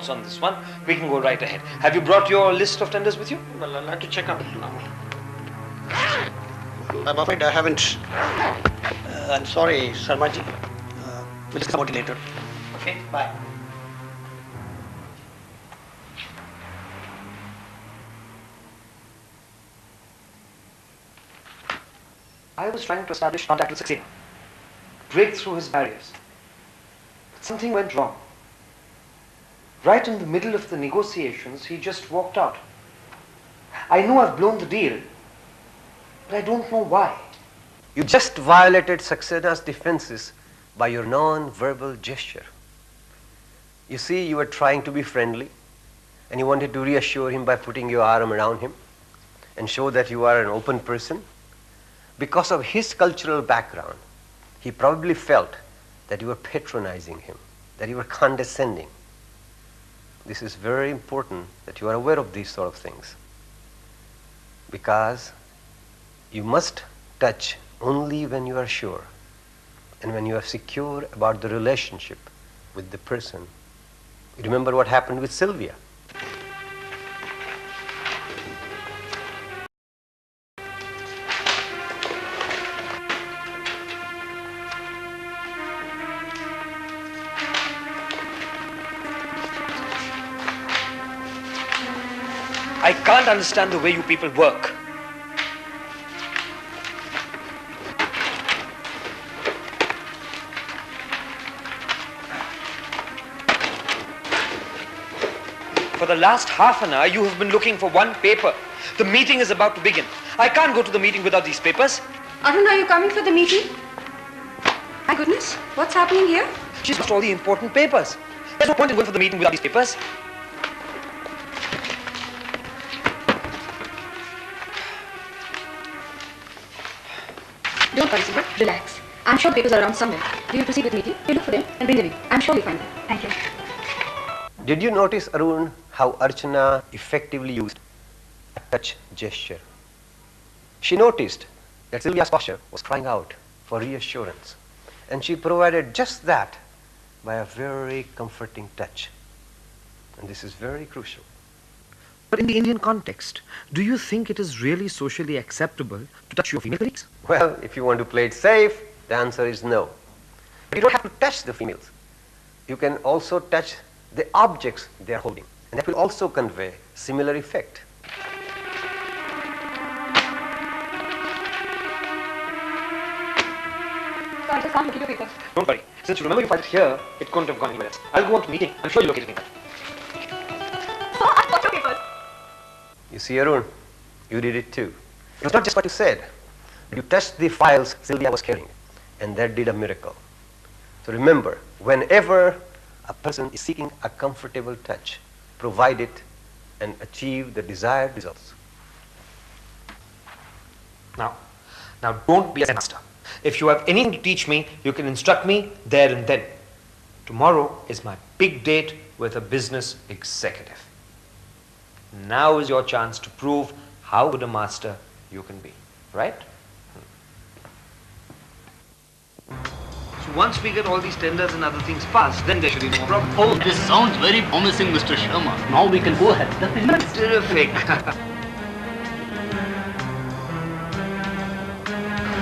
on this one, we can go right ahead. Have you brought your list of tenders with you? Well, I'll have to check up now. I'm afraid I haven't. I'm sorry, Sharmaji. We'll discuss about it later. Okay, bye. I was trying to establish contact with Saxena, break through his barriers. But something went wrong. Right in the middle of the negotiations, he just walked out. I know I've blown the deal, but I don't know why. You just violated Saxena's defenses by your non-verbal gesture. You see, you were trying to be friendly, and you wanted to reassure him by putting your arm around him and show that you are an open person. Because of his cultural background, he probably felt that you were patronizing him, that you were condescending. This is very important that you are aware of these sort of things, because you must touch only when you are sure and when you are secure about the relationship with the person. You remember what happened with Sylvia. I can't understand the way you people work. For the last half an hour, you have been looking for one paper. The meeting is about to begin. I can't go to the meeting without these papers. Arun, are you coming for the meeting? My goodness, what's happening here? She's lost all the important papers. There's no point in going for the meeting without these papers. Don't worry, Silver. Relax. I'm sure the papers are around somewhere. We will proceed with the meeting. You look for them and bring them in. I'm sure we'll find them. Thank you. Did you notice, Arun, how Archana effectively used a touch gesture? She noticed that Sylvia's posture was crying out for reassurance, and she provided just that by a very comforting touch. And this is very crucial. But in the Indian context, do you think it is really socially acceptable to touch your female colleagues? Well, if you want to play it safe, the answer is no. But you don't have to touch the females. You can also touch the objects they are holding, and that will also convey similar effect. So I just can't look at your papers. Don't worry. Since you remember you filed it here, it couldn't have gone anywhere else. I'll go on to the meeting. I'm sure you'll locate it. Oh, I've got your papers. You see, Arun, you did it too. It was not just what you said. You touched the files Sylvia was carrying, and that did a miracle. So remember, whenever a person is seeking a comfortable touch, provide it and achieve the desired results. Now don't be a master. If you have anything to teach me, you can instruct me there and then. Tomorrow is my big date with a business executive. Now is your chance to prove how good a master you can be, right? So once we get all these tenders and other things passed, then there should be no problem. Oh, this sounds very promising, Mr. Sharma. Now we can go ahead. Terrific.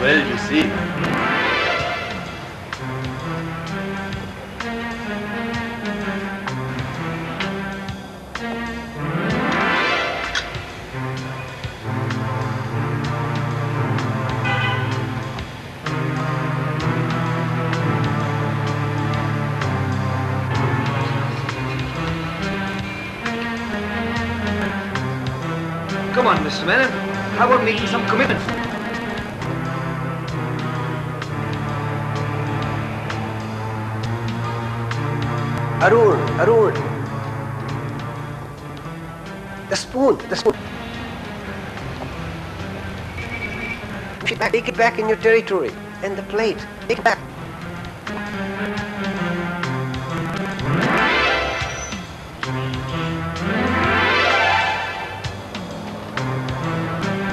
Well, you see. Come on, Mr. Menon. How about making some commitment? Arun, the spoon. Take it back in your territory. And the plate, take it back.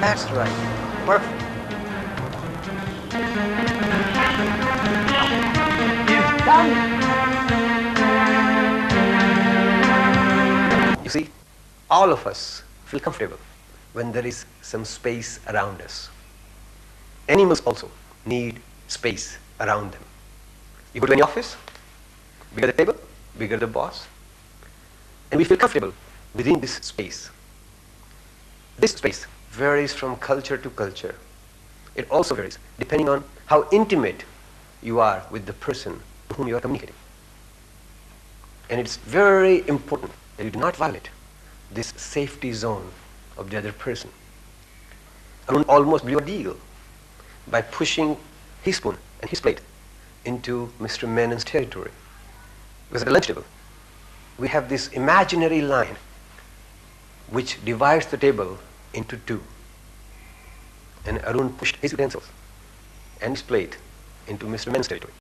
That's right. Perfect. Done. all of us feel comfortable when there is some space around us. Animals also need space around them. You go to any office, bigger the table, bigger the boss, and we feel comfortable within this space. This space varies from culture to culture. It also varies depending on how intimate you are with the person to whom you are communicating. And it's very important that you do not violate this safety zone of the other person. Arun almost blew a deal by pushing his spoon and his plate into Mr. Menon's territory. Because at the lunch table, we have this imaginary line which divides the table into two. And Arun pushed his utensils and his plate into Mr. Menon's territory.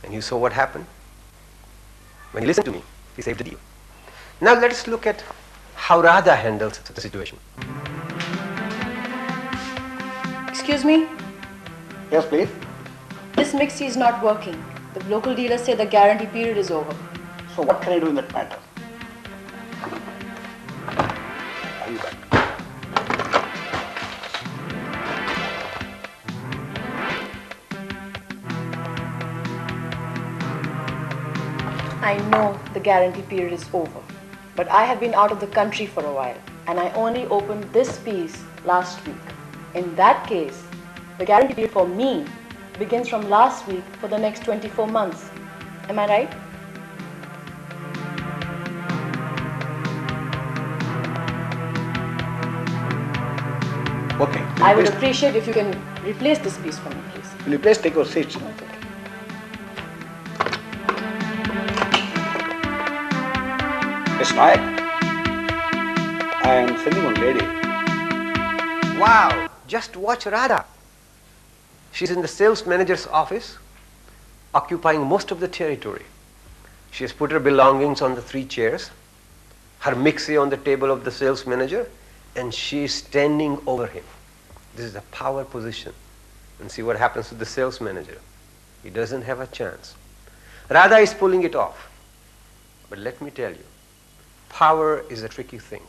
And you saw what happened? When he listened to me, he saved the deal. Now let us look at how Radha handles the situation. Excuse me, Yes, please. this mixie is not working. The local dealers say the guarantee period is over. So what can I do in that matter? Are you back? I know the guarantee period is over, but I have been out of the country for a while and I only opened this piece last week. In that case, the guarantee period for me begins from last week for the next 24 months. Am I right? Okay. I would appreciate if you can replace this piece for me, please. Will you please take your seats? Miss Nayak, I am sending one lady. Wow, just watch Radha. She's in the sales manager's office, occupying most of the territory. She has put her belongings on the 3 chairs, her mixie on the table of the sales manager, and she is standing over him. This is a power position. And see what happens to the sales manager. He doesn't have a chance. Radha is pulling it off. But let me tell you, power is a tricky thing.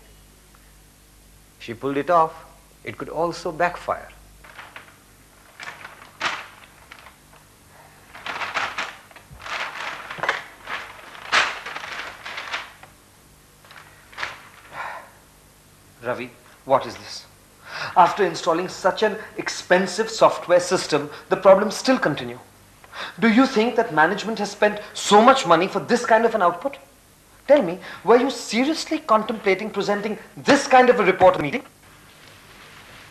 She pulled it off. It could also backfire. Ravi, what is this? After installing such an expensive software system, the problems still continue. Do you think that management has spent so much money for this kind of an output? Tell me, were you seriously contemplating presenting this kind of a report at the meeting?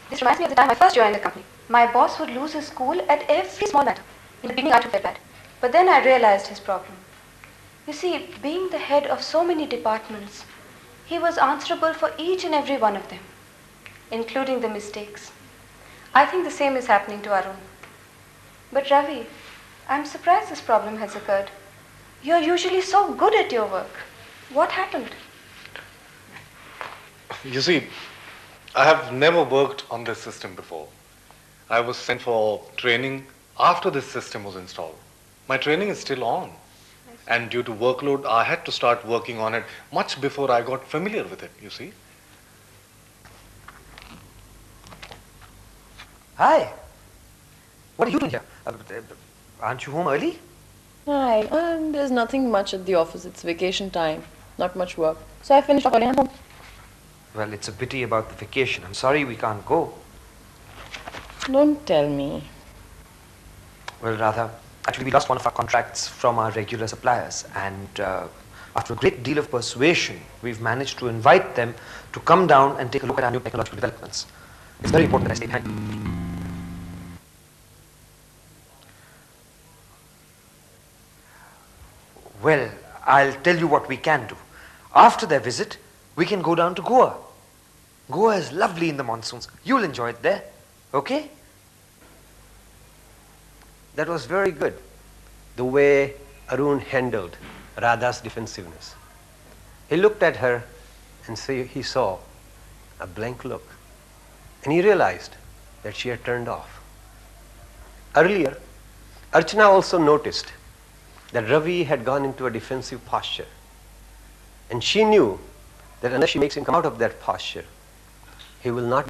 This reminds me of the time I first joined the company. My boss would lose his cool at every small matter. In the beginning, I took that bad. But then I realized his problem. You see, being the head of so many departments, he was answerable for each and every one of them, including the mistakes. I think the same is happening to Arun. But Ravi, I'm surprised this problem has occurred. You're usually so good at your work. What happened? You see, I have never worked on this system before. I was sent for training after this system was installed. My training is still on. And due to workload, I had to start working on it much before I got familiar with it, you see. Hi. What are you doing here? Aren't you home early? Hi, there's nothing much at the office. It's vacation time. Not much work. So I finished up early and I'm home. Well, it's a pity about the vacation. I'm sorry we can't go. Don't tell me. Well, rather, actually we lost one of our contracts from our regular suppliers, and after a great deal of persuasion, we've managed to invite them to come down and take a look at our new technological developments. It's very important that I stay behind. Well, I'll tell you what we can do. After their visit, we can go down to Goa. Goa is lovely in the monsoons. You'll enjoy it there. Okay? That was very good, the way Arun handled Radha's defensiveness. He looked at her and he saw a blank look. And he realized that she had turned off. Earlier, Archana also noticed that Ravi had gone into a defensive posture. And she knew that unless she makes him come out of that posture, he will not